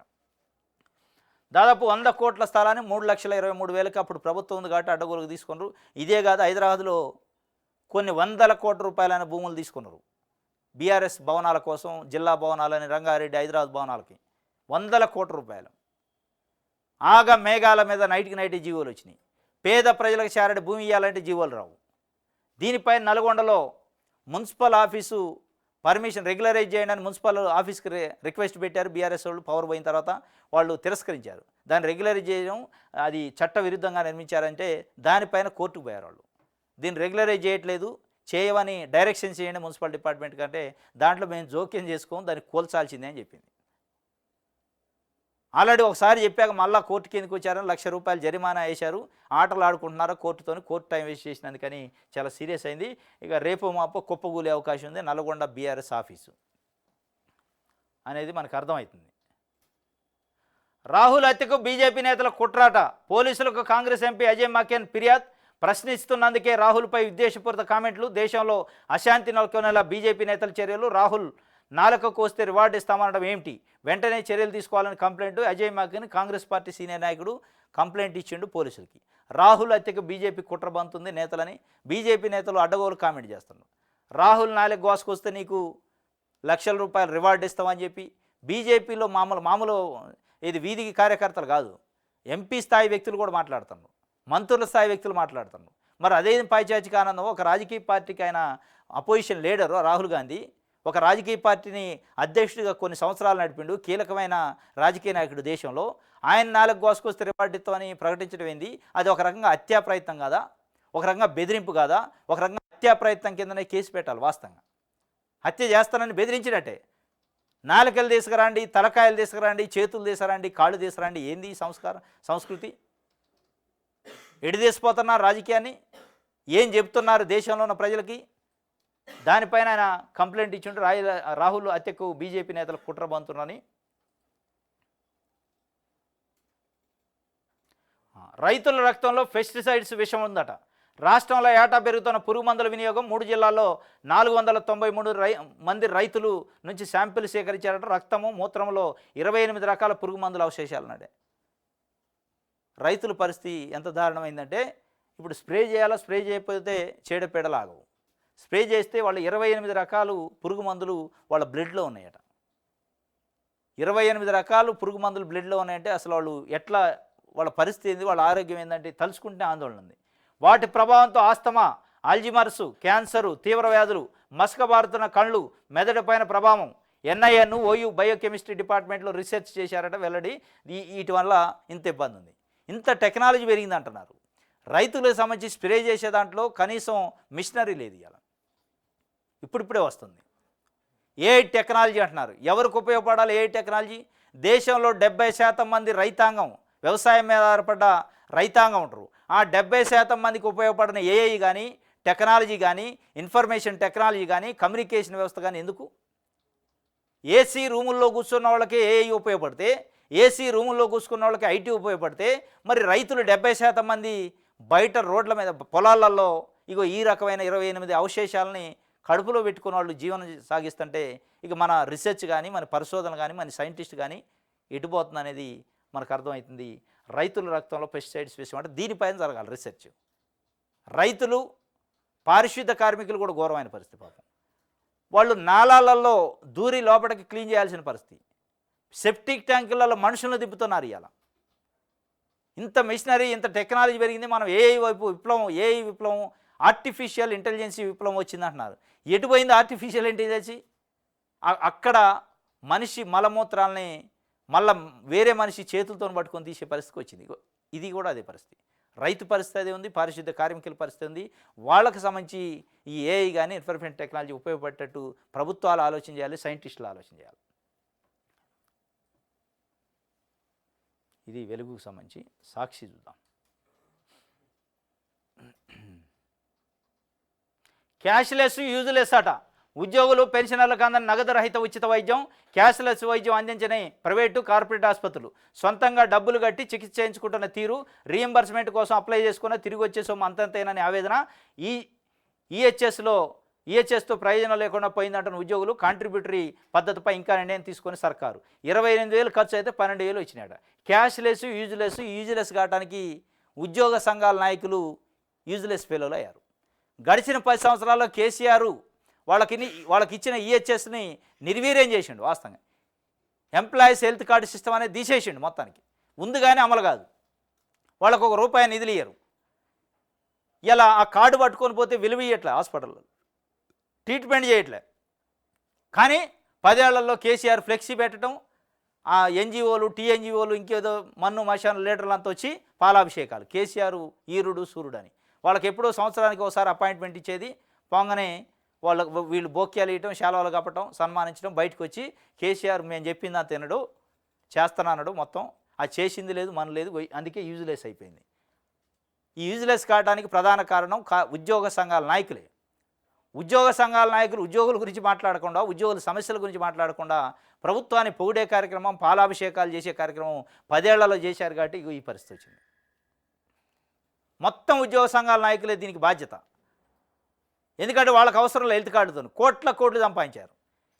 దాదాపు 100 కోట్ల స్థలాన్ని 3,23,000కి అప్పుడు ప్రభుత్వం ఉంది కాబట్టి అడ్డగోలుకు తీసుకున్నారు. ఇదే కాదు, హైదరాబాద్లో కొన్ని 100 కోట్ల రూపాయలైన భూములు తీసుకున్నారు బీఆర్ఎస్ భవనాల కోసం. జిల్లా భవనాలని, రంగారెడ్డి, హైదరాబాద్ భవనాలకి 100 కోట్ల రూపాయలు. మేఘాల మీద నైట్కి జీవోలు వచ్చినాయి. పేద ప్రజలకు చేరడి భూమి ఇవ్వాలంటే జీవోలు రావు. దీనిపై నల్గొండలో మున్సిపల్ ఆఫీసు పర్మిషన్ రెగ్యులరైజ్ చేయండి అని మున్సిపల్ ఆఫీస్కి రిక్వెస్ట్ పెట్టారు. బీఆర్ఎస్ వాళ్ళు పవర్ పోయిన తర్వాత వాళ్ళు తిరస్కరించారు. దాన్ని రెగ్యులరైజ్ చేయడం అది చట్ట విరుద్ధంగా నిర్మించారంటే దానిపైన కోర్టుకు పోయారు వాళ్ళు. దీన్ని రెగ్యులరైజ్ చేయట్లేదు, చేయవని డైరెక్షన్ చేయండి మున్సిపల్ డిపార్ట్మెంట్ కంటే దాంట్లో మేము జోక్యం చేసుకోము, దాన్ని కోల్చాల్సిందే అని చెప్పింది. ఆల్రెడీ ఒకసారి చెప్పాక మళ్ళీ కోర్టుకి ఎందుకు వచ్చారని ₹1,00,000 జరిమానా వేశారు. ఆటలు ఆడుకుంటున్నారా కోర్టుతో, కోర్టు టైం వేస్ట్ చేసినందుకని చాలా సీరియస్ అయింది. ఇక రేపు మాపో కుప్పగూలే అవకాశం ఉంది నల్గొండ బీఆర్ఎస్ ఆఫీసు. అనేది మనకు అర్థమవుతుంది. రాహుల్ హత్యకు బీజేపీ నేతల కుట్రాట, పోలీసులకు కాంగ్రెస్ ఎంపీ అజయ్ మాకెన్ ఫిర్యాదు, ప్రశ్నిస్తున్నందుకే రాహుల్పై ఉద్దేశపూరిత కామెంట్లు, దేశంలో అశాంతి నెలకొనేలా బీజేపీ నేతల చర్యలు, రాహుల్ నాలుకకు వస్తే రివార్డు ఇస్తామనడం ఏమిటి, వెంటనే చర్యలు తీసుకోవాలని complaint, Ajay Maken Congress party senior నాయకుడు కంప్లైంట్ ఇచ్చిండు పోలీసులకి. రాహుల్ హత్యకు బీజేపీ కుట్ర బంతుంది నేతలని బీజేపీ నేతలు అడ్డగోలు కామెంట్ చేస్తున్నారు. రాహుల్ నాలుగు గోసుకొస్తే నీకు లక్షల రూపాయలు రివార్డు ఇస్తామని చెప్పి బీజేపీలో మామూలు ఇది వీధికి కార్యకర్తలు కాదు, ఎంపీ స్థాయి వ్యక్తులు కూడా మాట్లాడుతున్నారు, మంత్రుల స్థాయి వ్యక్తులు మాట్లాడుతున్నారు. మరి అదే పైచాచిక ఆనందం ఒక రాజకీయ పార్టీకి ఆయన అపోజిషన్ లీడరు రాహుల్ గాంధీ ఒక రాజకీయ పార్టీని అధ్యక్షుడిగా కొన్ని సంవత్సరాలు నడిపిండు, కీలకమైన రాజకీయ నాయకుడు దేశంలో. ఆయన నాలుగు గోసుకొస్తే రివార్డు ఇస్తామని ప్రకటించడం ఏంది? అది ఒక రకంగా హత్యా ప్రయత్నం కాదా? ఒక రకంగా బెదిరింపు కాదా? ఒక రకంగా హత్యా ప్రయత్నం కిందనే కేసు పెట్టాలి. వాస్తవంగా హత్య చేస్తానని బెదిరించినట్టే. నాలుకలు తీసుకురండి, తలకాయలు తీసుకురండి, చేతులు తీసుకురండి, కాళ్ళు తీసుకురండి. ఏంది సంస్కృతి? ఎడిదేసిపోతున్నారు రాజకీయాన్ని. ఏం చెప్తున్నారు దేశంలో ఉన్న ప్రజలకి? దానిపైన ఆయన కంప్లైంట్ ఇచ్చిండు. రాహుల్ హత్యకు బీజేపీ నేతలు కుట్ర బంతున్నారని. రైతుల రక్తంలో పెస్టిసైడ్స్ విషం ఉందట. రాష్ట్రంలో ఏటా పెరుగుతున్న పురుగు మందుల వినియోగం, 3 జిల్లాల్లో 493 మంది రైతులు నుంచి శాంపిల్ సేకరించారట. రక్తము, మూత్రంలో 28 రకాల పురుగు మందుల అవశేషాలు ఉన్నాడే. రైతుల పరిస్థితి ఎంత దారుణమైందంటే, ఇప్పుడు స్ప్రే చేయాలా, స్ప్రే చేయకపోతే చీడపీడలాగవు. స్ప్రే చేస్తే వాళ్ళు 28 రకాలు పురుగు మందులు వాళ్ళ బ్లడ్లో ఉన్నాయట. 28 రకాలు పురుగు మందులు బ్లడ్లో ఉన్నాయంటే అసలు వాళ్ళు ఎట్లా, వాళ్ళ పరిస్థితి ఏంది, వాళ్ళ ఆరోగ్యం ఏంటంటే తలుచుకుంటే ఆందోళన ఉంది. వాటి ప్రభావంతో ఆస్తమా, ఆల్జిమర్సు, క్యాన్సరు, తీవ్ర వ్యాధులు, మసకబారుతున్న కళ్ళు, మెదడుపైన ప్రభావం. ఎన్ఐఎన్, ఓయూ బయోకెమిస్ట్రీ డిపార్ట్మెంట్లో రీసెర్చ్ చేశారట, వెల్లడి. వీటి వల్ల ఇంత ఇబ్బంది ఉంది. ఇంత టెక్నాలజీ పెరిగింది అంటున్నారు. రైతులకు సంబంధించి స్ప్రే చేసే దాంట్లో కనీసం మిషనరీ లేదు. ఇలా ఇప్పుడిప్పుడే వస్తుంది. ఏ టెక్నాలజీ అంటున్నారు. ఎవరికి ఉపయోగపడాలి ఏ టెక్నాలజీ? దేశంలో 70% మంది రైతాంగం, వ్యవసాయం మీద ఆధారపడ్డ రైతాంగం ఉంటారు. ఆ 70% మందికి ఉపయోగపడిన ఏఐ కానీ, టెక్నాలజీ కానీ, ఇన్ఫర్మేషన్ టెక్నాలజీ కానీ, కమ్యూనికేషన్ వ్యవస్థ కానీ ఎందుకు? ఏసీ రూముల్లో కూర్చున్న వాళ్ళకి ఏఐ ఉపయోగపడితే, ఏసీ రూముల్లో కూర్చున్న వాళ్ళకి ఐటీ ఉపయోగపడితే, మరి రైతులు 70% మంది బయట రోడ్ల మీద పొలాలలో ఇగో ఈ రకమైన 28 అవశేషాలని కడుపులో పెట్టుకున్న వాళ్ళు జీవనం సాగిస్తుంటే ఇక మన రీసెర్చ్ కానీ, మన పరిశోధన కానీ, మన సైంటిస్ట్ కానీ ఎటుపోతుంది అనేది మనకు అర్థమవుతుంది. రైతుల రక్తంలో పెస్టిసైడ్స్ విషయం అంటే దీనిపైన జరగాలి రీసెర్చ్. రైతులు, పారిశుద్ధ కార్మికులు కూడా ఘోరమైన పరిస్థితి. పాపం వాళ్ళు నాలాలలో దూరి లోపలికి క్లీన్ చేయాల్సిన పరిస్థితి. సెప్టిక్ ట్యాంకులలో మనుషులను దింపుతున్నారు. ఇవాళ ఇంత మిషనరీ, ఇంత టెక్నాలజీ పెరిగింది. మనం ఏఐ వైపు విప్లవం, ఏఐ విప్లవం, ఆర్టిఫిషియల్ ఇంటెలిజెన్సీ విప్లవం వచ్చింది అంటున్నారు. ఎటు పోయింది ఆర్టిఫిషియల్ ఇంటెలిజెన్సీ? అక్కడ మనిషి మలమూత్రాలని మళ్ళీ వేరే మనిషి చేతులతో పట్టుకొని తీసే పరిస్థితికి వచ్చింది. ఇది కూడా అదే పరిస్థితి. రైతు పరిస్థితి అదే ఉంది, పారిశుద్ధ కార్మికుల పరిస్థితి ఉంది. వాళ్ళకి సంబంధించి ఈ ఏఐ కానీ, ఇన్ఫర్మేషన్ టెక్నాలజీ ఉపయోగపడేటట్టు ప్రభుత్వాలు ఆలోచన చేయాలి, సైంటిస్టులు ఆలోచన చేయాలి. ఇది వెలుగుకు సంబంధించి. సాక్షి చూద్దాం. క్యాష్లెస్ యూజ్లెస్ అట. ఉద్యోగులు, పెన్షనర్లకు అందని నగదు రహిత ఉచిత వైద్యం, క్యాష్లెస్ వైద్యం అందించని ప్రైవేటు, కార్పొరేట్ ఆసుపత్రులు. సొంతంగా డబ్బులు కట్టి చికిత్స చేయించుకుంటున్న తీరు, రీఎంబర్స్మెంట్ కోసం అప్లై చేసుకున్న తిరిగి వచ్చే సొమ్ము అంతంతేనని ఆవేదన. ఈహెచ్ఎస్తో ప్రయోజనం లేకుండా పోయిందంటున్న ఉద్యోగులు. కాంట్రిబ్యూటరీ పద్ధతిపై ఇంకా నిర్ణయం తీసుకొని సర్కారు 28,000 ఖర్చు అయితే 12,000 వచ్చినాయట. క్యాష్లెస్, యూజ్లెస్ కావడానికి ఉద్యోగ సంఘాల నాయకులు యూజ్లెస్ ఫెలోలు అయ్యారు. గడిచిన 10 సంవత్సరాల్లో కేసీఆర్ వాళ్ళకి ఇచ్చిన ఈహెచ్ఎస్ని నిర్వీర్యం చేసిండు. వాస్తవంగా ఎంప్లాయీస్ హెల్త్ కార్డు సిస్టమ్ అనేది తీసేసిండు. మొత్తానికి ఉంది కానీ అమలు కాదు. వాళ్ళకు ₹1 నిధులు ఇయ్యరు. ఇలా ఆ కార్డు పట్టుకొని పోతే విలువ ఇయ్యట్లే, హాస్పిటల్లో ట్రీట్మెంట్ చేయట్లే. కానీ 10 ఏళ్లలో కేసీఆర్ ఫ్లెక్సీ పెట్టడం, ఆ ఎన్జిఓలు, టీఎన్జిఓలు, ఇంకేదో మన్ను మశాను లీడర్లు అంతా వచ్చి పాలాభిషేకాలు. కేసీఆర్ ఈరుడు సూర్యుడు అని వాళ్ళకి ఎప్పుడో సంవత్సరానికి ఒకసారి అపాయింట్మెంట్ ఇచ్చేది. పోగానే వీళ్ళు బోక్యాలు ఇవ్వటం, శాలువాలు కప్పటం, సన్మానించడం, బయటకు వచ్చి కేసీఆర్ మేము చెప్పిందా తినడు, చేస్తున్నాడు, మొత్తం అది చేసింది లేదు, మన లేదు, అందుకే యూజ్లెస్ అయిపోయింది. ఈ యూజ్లెస్ కావడానికి ప్రధాన కారణం ఉద్యోగ సంఘాల నాయకులే. ఉద్యోగ సంఘాల నాయకులు ఉద్యోగుల గురించి మాట్లాడకుండా, ఉద్యోగుల సమస్యల గురించి మాట్లాడకుండా ప్రభుత్వాన్ని పొగిడే కార్యక్రమం, పాలాభిషేకాలు చేసే కార్యక్రమం 10 ఏళ్లలో చేశారు కాబట్టి ఈ పరిస్థితి వచ్చింది. మొత్తం ఉద్యోగ సంఘాల నాయకులే దీనికి బాధ్యత. ఎందుకంటే వాళ్ళకి అవసరం హెల్త్ కార్డుతో కోట్లు సంపాదించారు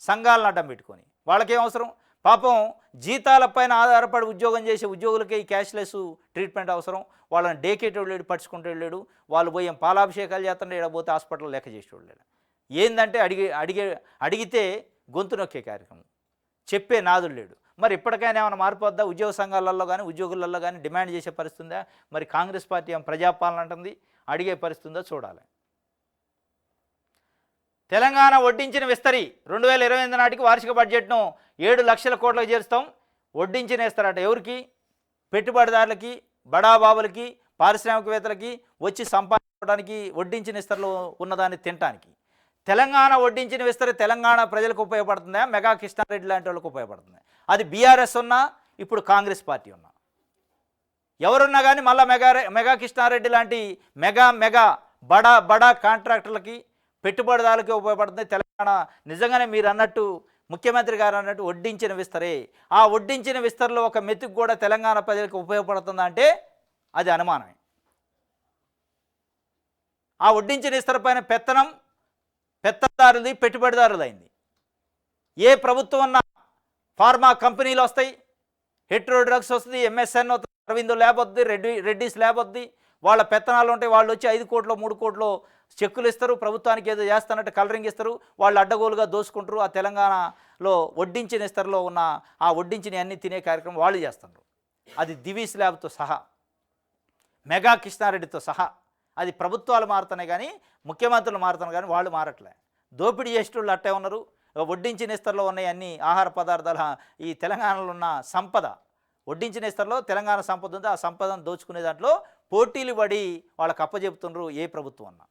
సంఘాలను అడ్డం పెట్టుకొని. వాళ్ళకేం అవసరం? పాపం జీతాలపైన ఆధారపడి ఉద్యోగం చేసే ఉద్యోగులకే ఈ క్యాష్లెస్ ట్రీట్మెంట్ అవసరం. వాళ్ళని డేకేటోడు లేడు, పట్టుకుంటూ వెళ్ళాడు. వాళ్ళు పోయి పాలాభిషేకాలు చేస్తుంటే పోతే హాస్పిటల్ లెక్క చేసేవాడు లేడు. ఏందంటే అడిగితే గొంతు నొక్కే కార్యక్రమం, చెప్పే నాదులు లేడు. మరి ఇప్పటికైనా ఏమైనా మార్పు వద్దా? ఉద్యోగ సంఘాలలో కానీ ఉద్యోగులలో కానీ డిమాండ్ చేసే పరిస్థితి ఉందా? మరి కాంగ్రెస్ పార్టీ ఏం ప్రజాపాలన అంటుంది, అడిగే పరిస్థితి ఉందో చూడాలి. తెలంగాణ వడ్డించిన విస్తరి 2028 నాటికి వార్షిక బడ్జెట్ను 7 లక్షల కోట్లకు చేరుస్తాం. వడ్డించిన వేస్తారట ఎవరికి? పెట్టుబడిదారులకి, బడాబాబులకి, పారిశ్రామికవేత్తలకి వచ్చి సంపాదించడానికి వడ్డించిన విస్తరిలో ఉన్నదాన్ని తినటానికి. తెలంగాణ వడ్డించిన విస్తరి తెలంగాణ ప్రజలకు ఉపయోగపడుతుందా? మెగా కృష్ణారెడ్డి లాంటి వాళ్ళకు ఉపయోగపడుతుంది. అది బీఆర్ఎస్ ఉన్నా, ఇప్పుడు కాంగ్రెస్ పార్టీ ఉన్నా, ఎవరున్నా కానీ మళ్ళీ మెగా కృష్ణారెడ్డి లాంటి మెగా బడా కాంట్రాక్టర్లకి, పెట్టుబడిదారులకి ఉపయోగపడుతుంది. తెలంగాణ నిజంగానే మీరు అన్నట్టు, ముఖ్యమంత్రి గారు అన్నట్టు వడ్డించిన విస్తరే. ఆ వడ్డించిన విస్తరలో ఒక మెతుకు కూడా తెలంగాణ ప్రజలకు ఉపయోగపడుతుందా అంటే అది అనుమానమే. ఆ వడ్డించిన విస్తర పైన పెత్తదారుది, పెట్టుబడిదారులైంది. ఏ ప్రభుత్వం అన్నా ఫార్మా కంపెనీలు వస్తాయి, హెట్రో డ్రగ్స్ వస్తుంది, ఎంఎస్ఎన్ అరవిందో ల్యాబ్ వద్ది, రెడ్డిస్ ల్యాబ్ వద్ది. వాళ్ళ పెత్తనాలు ఉంటాయి. వాళ్ళు వచ్చి 5 కోట్లు 3 కోట్లు చెక్కులు ఇస్తారు, ప్రభుత్వానికి ఏదో చేస్తానంటే కలరింగ్ ఇస్తారు. వాళ్ళు అడ్డగోలుగా దోసుకుంటారు. ఆ తెలంగాణలో వడ్డించిన ఇస్తరులో ఉన్న ఆ వడ్డించిన అన్ని తినే కార్యక్రమం వాళ్ళు చేస్తున్నారు. అది దివీస్ ల్యాబ్తో సహా, మెగా కృష్ణారెడ్డితో సహా. అది ప్రభుత్వాలు మారుతున్నాయి కానీ, ముఖ్యమంత్రులు మారుతున్నారు కానీ వాళ్ళు మారట్లే. దోపిడీ చేసేటోళ్ళు అట్టే ఉన్నారు. వడ్డించిన ఇస్తరులో ఉన్నాయి అన్ని ఆహార పదార్థాల ఈ తెలంగాణలో ఉన్న సంపద, వడ్డించిన ఇస్తరులో తెలంగాణ సంపద ఉంది. ఆ సంపదను దోచుకునే దాంట్లో పోటీలు పడి వాళ్ళకి అప్పచెబుతున్నారు ఏ ప్రభుత్వం అన్నా.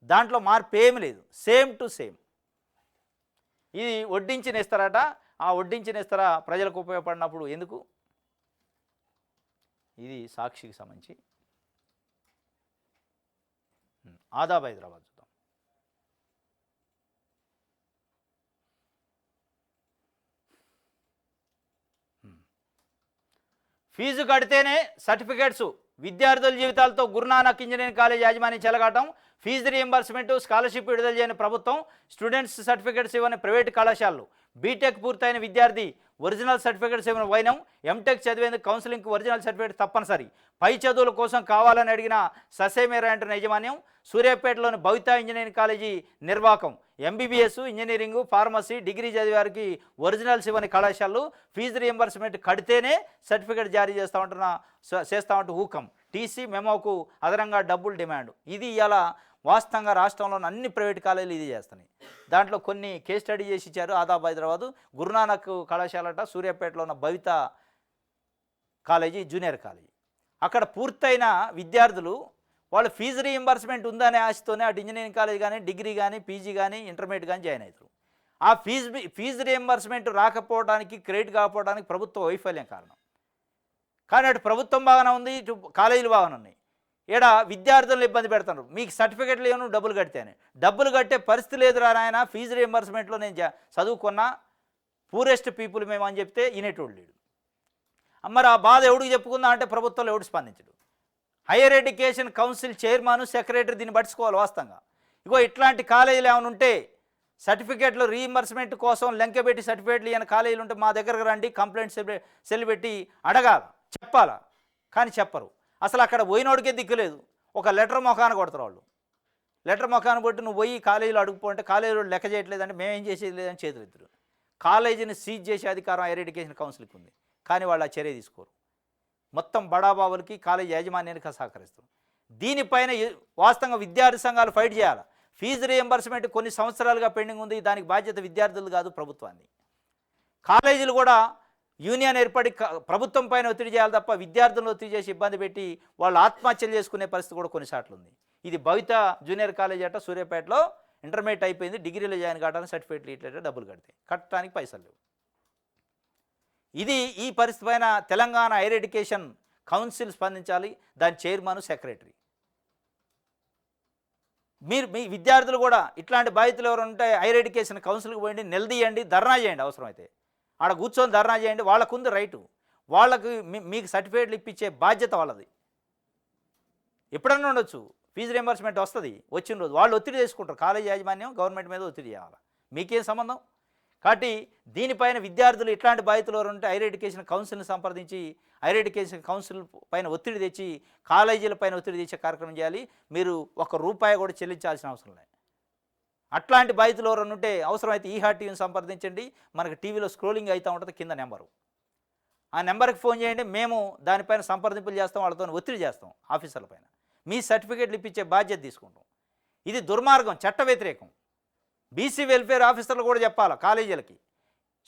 దాంట్లో మార్పు ఏమి లేదు, సేమ్ టు సేమ్. ఇది వడ్డించిన ఇస్తారట. ఆ వడ్డించిన ఇస్తారా ప్రజలకు ఉపయోగపడినప్పుడు ఎందుకు? ఇది సాక్షికి సంబంధించి. ఆదాబ్ హైదరాబాద్ చూద్దాం. ఫీజు కడితేనే సర్టిఫికేట్స్, విద్యార్థుల జీవితాలతో గురునానక్ ఇంజనీరింగ్ కాలేజ్ యాజమాన్యం చెలగాటం. ఫీజు రీఎంబర్స్మెంట్, స్కాలర్షిప్ విడుదల చేయని ప్రభుత్వం, స్టూడెంట్స్ సర్టిఫికేట్స్ ఇవ్వని ప్రైవేటు కళాశాలలు. బీటెక్ పూర్తయిన విద్యార్థి ఒరిజినల్ సర్టిఫికేట్స్ ఇవ్వని వైనం. ఎంటెక్ చదివేందుకు కౌన్సిలింగ్కి ఒరిజినల్ సర్టిఫికేట్ తప్పనిసరి. పై చదువుల కోసం కావాలని అడిగిన ససేమేరా అంటున్న యాజమాన్యం. సూర్యాపేటలోని భవిత ఇంజనీరింగ్ కాలేజీ నిర్వాహకం. ఎంబీబీఎస్, ఇంజనీరింగ్, ఫార్మసీ, డిగ్రీ చదివారికి ఒరిజినల్స్ ఇవ్వని కళాశాలలు. ఫీజు రీఎంబర్స్మెంట్ కడితేనే సర్టిఫికేట్ జారీ చేస్తామంటూ ఊకం. టీసీ మెమోకు అదనంగా డబ్బులు డిమాండ్. ఇది ఇలా వాస్తవంగా రాష్ట్రంలోని అన్ని ప్రైవేట్ కాలేజీలు ఇది చేస్తున్నాయి. దాంట్లో కొన్ని కేస్ స్టడీ చేసి ఇచ్చారు. ఆదాబ్ హైదరాబాదు గురునానక్ కళాశాలట, సూర్యాపేటలో ఉన్న భవిత కాలేజీ జూనియర్ కాలేజీ. అక్కడ పూర్తయిన విద్యార్థులు వాళ్ళు ఫీజు రీఎంబర్స్మెంట్ ఉందనే ఆశతోనే అటు ఇంజనీరింగ్ కాలేజ్ కానీ, డిగ్రీ కానీ, పీజీ కానీ, ఇంటర్మీడియట్ కానీ జాయిన్ అవుతారు. ఆ ఫీజు రీఎంబర్స్మెంట్ రాకపోవడానికి, క్రెడిట్ కాకపోవడానికి ప్రభుత్వ వైఫల్యం కారణం. కానీ అటు ప్రభుత్వం బాగానే ఉంది, ఇటు కాలేజీలు బాగానే ఉన్నాయి. ఈడ విద్యార్థులను ఇబ్బంది పెడతారు. మీకు సర్టిఫికెట్లు ఏమో డబ్బులు కడితేనే. డబ్బులు కట్టే పరిస్థితి లేదురా నాయన, ఫీజు రీఎంబర్స్మెంట్లో నేను చదువుకున్నా, పూరెస్ట్ పీపుల్ మేము అని చెప్తే వినేటోడు లేడు. మరి ఆ బాధ ఎవడికి చెప్పుకుందా అంటే ప్రభుత్వంలో ఎవడు స్పందించడు. Higher education council chairman, secretary దీన్ని పట్టించుకోవాలి వాస్తవంగా. ఇగో ఇట్లాంటి కాలేజీలు ఏమైనా ఉంటే సర్టిఫికేట్లు రీఎంబర్స్మెంట్ కోసం లెంకబెట్టి సర్టిఫికేట్లు ఇవ్వని కాలేజీలు ఉంటే మా దగ్గరకు రండి, కంప్లైంట్ సెల్ పెట్టి అడగాల, చెప్పాలా. కానీ చెప్పరు. అసలు అక్కడ పోయినోడికే దిక్కులేదు. ఒక లెటర్ మొఖాన కొడతారు వాళ్ళు. లెటర్ మొఖాన కొట్టి నువ్వు పోయి కాలేజీలో అడుగుపోంటే కాలేజీలో లెక్క చేయట్లేదంటే మేమేం చేసేది లేదని చేతులు ఎత్తురు. కాలేజీని సీజ్ చేసే అధికారం హైయర్ ఎడ్యుకేషన్ కౌన్సిల్కి ఉంది. కానీ వాళ్ళు ఆ చర్య తీసుకోరు. మొత్తం బడాబాబులకి కాలేజీ యాజమాన్యానికి సహకరిస్తారు. దీనిపైన వాస్తవంగా విద్యార్థి సంఘాలు ఫైట్ చేయాలి. ఫీజు రీఎంబర్స్మెంట్ కొన్ని సంవత్సరాలుగా పెండింగ్ ఉంది. దానికి బాధ్యత విద్యార్థులు కాదు, ప్రభుత్వాన్ని. కాలేజీలు కూడా యూనియన్ ఏర్పడి ప్రభుత్వం పైన ఒత్తిడి చేయాలి తప్ప విద్యార్థులను ఒత్తిడి చేసి ఇబ్బంది పెట్టి వాళ్ళు ఆత్మహత్యలు చేసుకునే పరిస్థితి కూడా కొన్నిసార్లు ఉంది. ఇది భవిత జూనియర్ కాలేజ్ అట, సూర్యాపేటలో ఇంటర్మీడియట్ అయిపోయింది, డిగ్రీలో జాయిన్ కావడానికి సర్టిఫికేట్లు ఇట్లా డబ్బులు కడితే కట్టడానికి పైసలు లేవు. ఇది ఈ పరిస్థితి పైన తెలంగాణ హైయర్ ఎడ్యుకేషన్ కౌన్సిల్ స్పందించాలి. దాని చైర్మన్, సెక్రటరీ. మీ విద్యార్థులు కూడా ఇట్లాంటి బాధితులు ఎవరు ఉంటే హైయర్ ఎడ్యుకేషన్ కౌన్సిల్కి పోయండి, నిలదీయండి, ధర్నా చేయండి. అవసరమైతే ఆడ కూర్చొని ధర్నా చేయండి. వాళ్ళకుంది రైటు, వాళ్ళకు మీకు సర్టిఫికేట్లు ఇప్పించే బాధ్యత వాళ్ళది. ఎప్పుడన్నా ఉండొచ్చు, ఫీజు రియంబర్స్మెంట్ వస్తుంది, వచ్చిన రోజు వాళ్ళు ఒత్తిడి చేసుకుంటారు. కాలేజ్ యాజమాన్యం గవర్నమెంట్ మీద ఒత్తిడి చేయాలి, మీకేం సంబంధం? కాబట్టి దీనిపైన విద్యార్థులు ఇట్లాంటి బాధితులు ఎవరు ఉంటే హైయర్ ఎడ్యుకేషన్ కౌన్సిల్ని సంప్రదించి హైయర్ ఎడ్యుకేషన్ కౌన్సిల్ పైన ఒత్తిడి తెచ్చి కాలేజీల పైన ఒత్తిడి తెచ్చే కార్యక్రమం చేయాలి. మీరు ₹1 కూడా చెల్లించాల్సిన అవసరం లేదు. అట్లాంటి బాధితులు ఎవరు ఉంటే అవసరమైతే ఈహార్ టీవీని సంప్రదించండి. మనకు టీవీలో స్క్రోలింగ్ అవుతూ ఉంటుంది కింద నెంబరు, ఆ నెంబర్కి ఫోన్ చేయండి. మేము దానిపైన సంప్రదింపులు చేస్తాం, వాళ్ళతో ఒత్తిడి చేస్తాం ఆఫీసర్ల పైన. మీ సర్టిఫికేట్లు ఇప్పించే బాధ్యత తీసుకుంటాం. ఇది దుర్మార్గం, చట్ట వ్యతిరేకం. బీసీ వెల్ఫేర్ ఆఫీసర్లు కూడా చెప్పాలా, కాలేజీలకి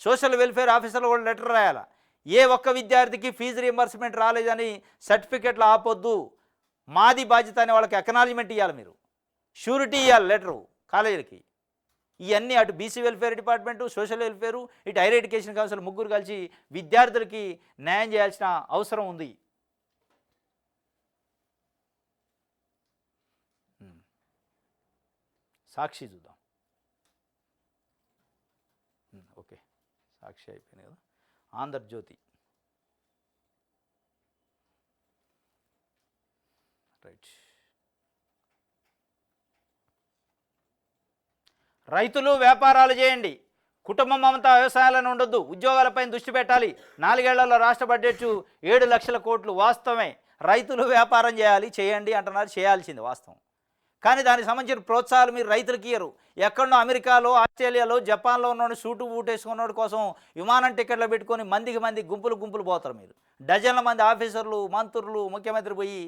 సోషల్ వెల్ఫేర్ ఆఫీసర్లు కూడా లెటర్ రాయాలా. ఏ ఒక్క విద్యార్థికి ఫీజు రియంబర్స్మెంట్ రాలేదని సర్టిఫికేట్లు ఆపొద్దు, మాది బాధ్యత అని వాళ్ళకి అక్నాలజ్మెంట్ ఇవ్వాలి. మీరు షూరిటీ ఇవ్వాలి లెటరు కాలేజీలకి. ఇవన్నీ అటు BC welfare department, social welfare, ఇటు హైయర్ ఎడ్యుకేషన్ కౌన్సిల్ ముగ్గురు కలిసి విద్యార్థులకి న్యాయం చేయాల్సిన అవసరం ఉంది. సాక్షి చూద్దాం. ఓకే, సాక్షి అయిపోయింది కదా. ఆంధ్రజ్యోతి, రైట్. రైతులు వ్యాపారాలు చేయండి, కుటుంబం అంతా వ్యవసాయాలను ఉండొద్దు, ఉద్యోగాలపై దృష్టి పెట్టాలి. 4 ఏళ్లలో రాష్ట్ర బడ్జెట్ 7 లక్షల కోట్లు. వాస్తవమే, రైతులు వ్యాపారం చేయండి అంటున్నారు, చేయాల్సింది వాస్తవం. కానీ దానికి సంబంధించిన ప్రోత్సాహాలు మీరు రైతులకి ఇయ్యరు. ఎక్కడో అమెరికాలో, ఆస్ట్రేలియాలో, జపాన్లో ఉన్నోడు సూటు బూట్ వేసుకున్నోడి కోసం విమానం టికెట్లు పెట్టుకొని మంది గుంపులు పోతారు. మీరు డజన్ల మంది ఆఫీసర్లు, మంత్రులు, ముఖ్యమంత్రి పోయి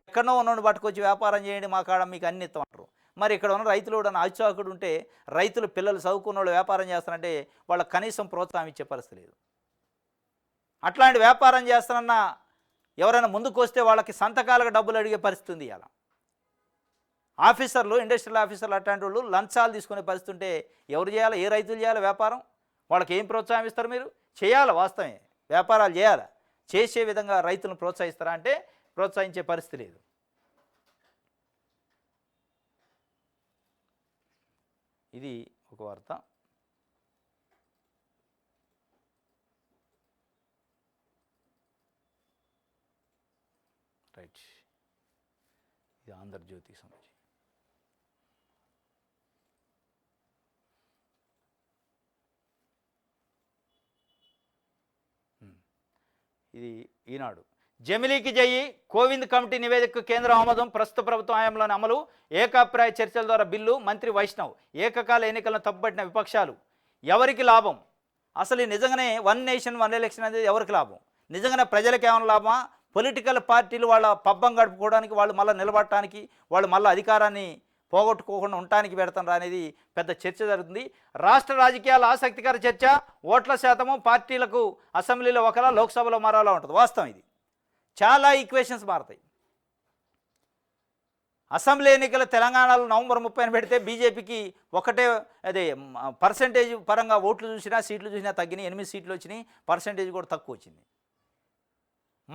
ఎక్కడో ఉన్నోడిని పట్టుకొచ్చి వ్యాపారం చేయండి మా కాడ మీకు అన్ని ఇస్తామంటారు. మరి ఇక్కడ ఉన్న రైతులు కూడా ఆచాకుడు ఉంటే, రైతులు పిల్లలు చదువుకున్న వాళ్ళు వ్యాపారం చేస్తారంటే వాళ్ళకి కనీసం ప్రోత్సాహం ఇచ్చే పరిస్థితి లేదు. అట్లాంటి వ్యాపారం చేస్తానన్నా ఎవరైనా ముందుకు వస్తే వాళ్ళకి సంతకాలకు డబ్బులు అడిగే పరిస్థితి ఉంది. ఇలా ఆఫీసర్లు, ఇండస్ట్రియల్ ఆఫీసర్లు అట్లాంటి వాళ్ళు లంచాలు తీసుకునే పరిస్థితి ఉంటే ఎవరు చేయాలి? ఏ రైతులు చేయాలి వ్యాపారం? వాళ్ళకి ఏం ప్రోత్సాహం ఇస్తారు? మీరు చేయాలి, వాస్తవమే వ్యాపారాలు చేయాలి. చేసే విధంగా రైతులను ప్రోత్సహిస్తారా అంటే ప్రోత్సహించే పరిస్థితి లేదు. ఇది ఒక వార్త. రైట్, ఇది ఆంధ్రజ్యోతికి సంబంధించి. ఇది ఈనాడు. జమిలీకి జయి, కోవింద్ కమిటీ నివేదికకు కేంద్ర ఆమోదం. ప్రస్తుత ప్రభుత్వం హయాంలోని అమలు. ఏకాభిప్రాయ చర్చల ద్వారా బిల్లు. మంత్రి వైష్ణవ్. ఏకకాల ఎన్నికలను తప్పుపట్టిన విపక్షాలు. ఎవరికి లాభం? అసలు నిజంగానే వన్ నేషన్ వన్ ఎలక్షన్ అనేది ఎవరికి లాభం? నిజంగానే ప్రజలకు ఏమైనా లాభమా? పొలిటికల్ పార్టీలు వాళ్ళ పబ్బం గడుపుకోవడానికి, వాళ్ళు మళ్ళీ నిలబడటానికి, వాళ్ళు మళ్ళీ అధికారాన్ని పోగొట్టుకోకుండా ఉండటానికి పెడతారు అనేది పెద్ద చర్చ జరుగుతుంది. రాష్ట్ర రాజకీయాల ఆసక్తికర చర్చ. ఓట్ల శాతము పార్టీలకు అసెంబ్లీలో ఒకలా, లోక్సభలో మరోలా ఉంటుంది. వాస్తవం ఇది. చాలా ఈక్వేషన్స్ మారుతాయి. అసెంబ్లీ ఎన్నికలు తెలంగాణలో నవంబర్ 30న పెడితే బీజేపీకి ఒకటే, అదే పర్సంటేజ్ పరంగా ఓట్లు చూసినా సీట్లు చూసినా తగ్గినాయి. 8 సీట్లు వచ్చినాయి, పర్సంటేజ్ కూడా తక్కువ వచ్చింది.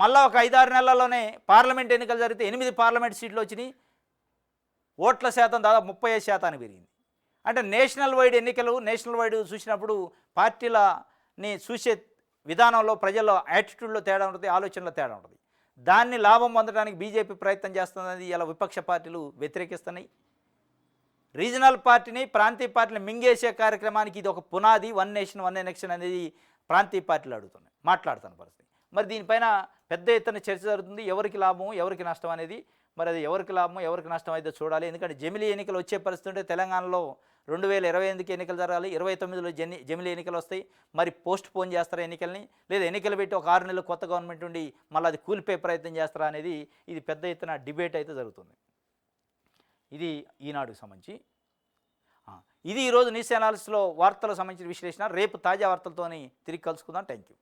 మళ్ళీ ఒక 5-6 నెలల్లోనే పార్లమెంట్ ఎన్నికలు జరిగితే 8 పార్లమెంట్ సీట్లు వచ్చినాయి. ఓట్ల శాతం దాదాపు 35% పెరిగింది. అంటే నేషనల్ వైడ్ ఎన్నికలు, నేషనల్ వైడ్ చూసినప్పుడు పార్టీలని చూసే విధానంలో, ప్రజల్లో యాటిట్యూడ్లో తేడా ఉంటుంది, ఆలోచనలో తేడా ఉంటుంది. దాన్ని లాభం పొందడానికి బీజేపీ ప్రయత్నం చేస్తున్నది. ఇలా విపక్ష పార్టీలు వ్యతిరేకిస్తున్నాయి. రీజనల్ పార్టీని, ప్రాంతీయ పార్టీని మింగేసే కార్యక్రమానికి ఇది ఒక పునాది. వన్ నేషన్ వన్ ఎలక్షన్ అనేది ప్రాంతీయ పార్టీలు అడుగుతున్నాయి, మాట్లాడుతున్న పరిస్థితి. మరి దీనిపైన పెద్ద ఎత్తున చర్చ జరుగుతుంది. ఎవరికి లాభం, ఎవరికి నష్టం అనేది. మరి అది ఎవరికి లాభం, ఎవరికి నష్టం అయితే చూడాలి. ఎందుకంటే జమిలీ ఎన్నికలు వచ్చే పరిస్థితి ఉంటే తెలంగాణలో 2028కి ఎన్నికలు జరగాలి. 29లో జమిలీ ఎన్నికలు వస్తాయి. మరి పోస్ట్ పోన్ చేస్తారా ఎన్నికల్ని, లేదా ఎన్నికలు పెట్టి ఒక 6 నెలలు కొత్త గవర్నమెంట్ ఉండి మళ్ళీ అది కూలిపోయే ప్రయత్నం చేస్తారా అనేది ఇది పెద్ద ఎత్తున డిబేట్ అయితే జరుగుతుంది. ఇది ఈనాడుకు సంబంధించి. ఇది ఈరోజు న్యూస్ అనాలిసిస్లో వార్తలకు సంబంధించిన విశ్లేషణ. రేపు తాజా వార్తలతోని తిరిగి కలుసుకుందాం. Thank you.